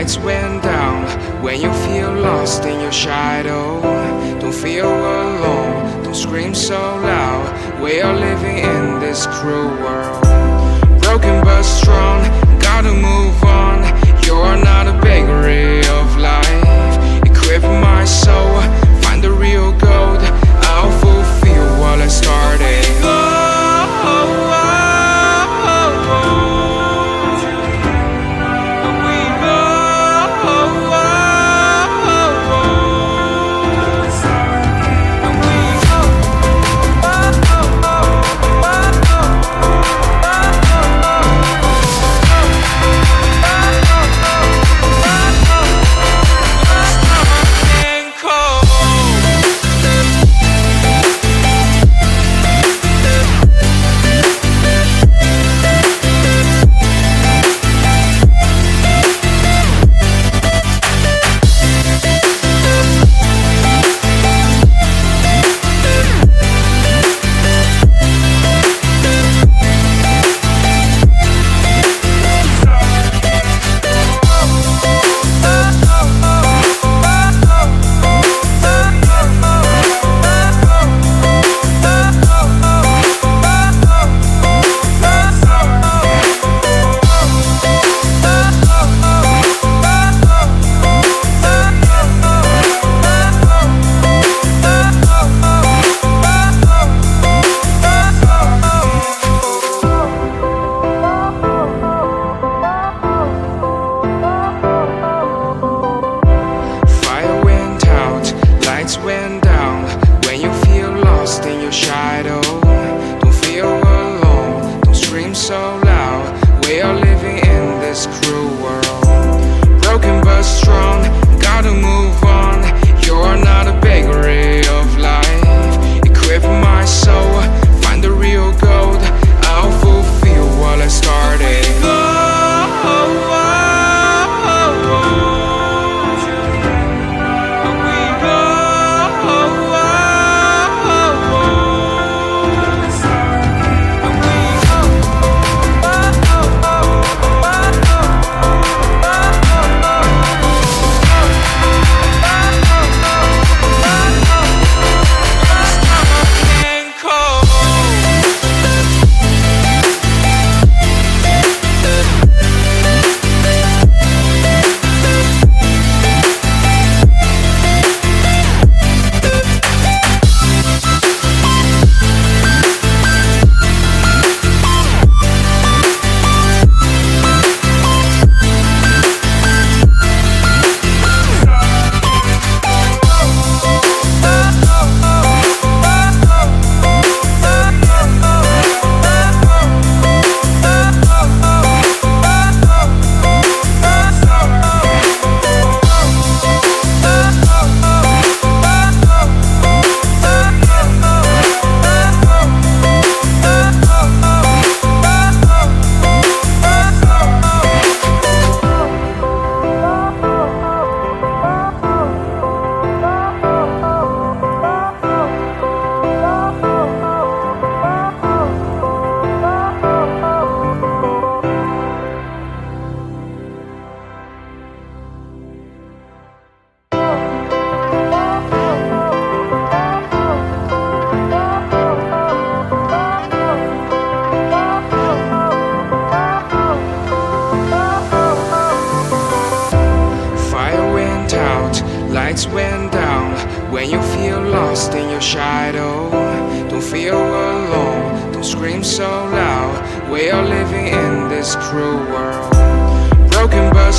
lights went down. When you feel lost in your shadow, don't feel alone, don't scream so loud. We are living in this cruel world, broken but strong, gotta move on. You're not a bakery of life, equip my soul, find the real gold. I'll fulfill what I started. Went down. When you feel lost in your shadow, don't feel alone, don't scream so loud. We are living in this cruel world, broken but strong, gotta move on. You're not a bakery of life, equip my soul, find the real gold. I'll fulfill what I started. Lights went down. When you feel lost in your shadow, don't feel alone, don't scream so loud. We are living in this cruel world, broken but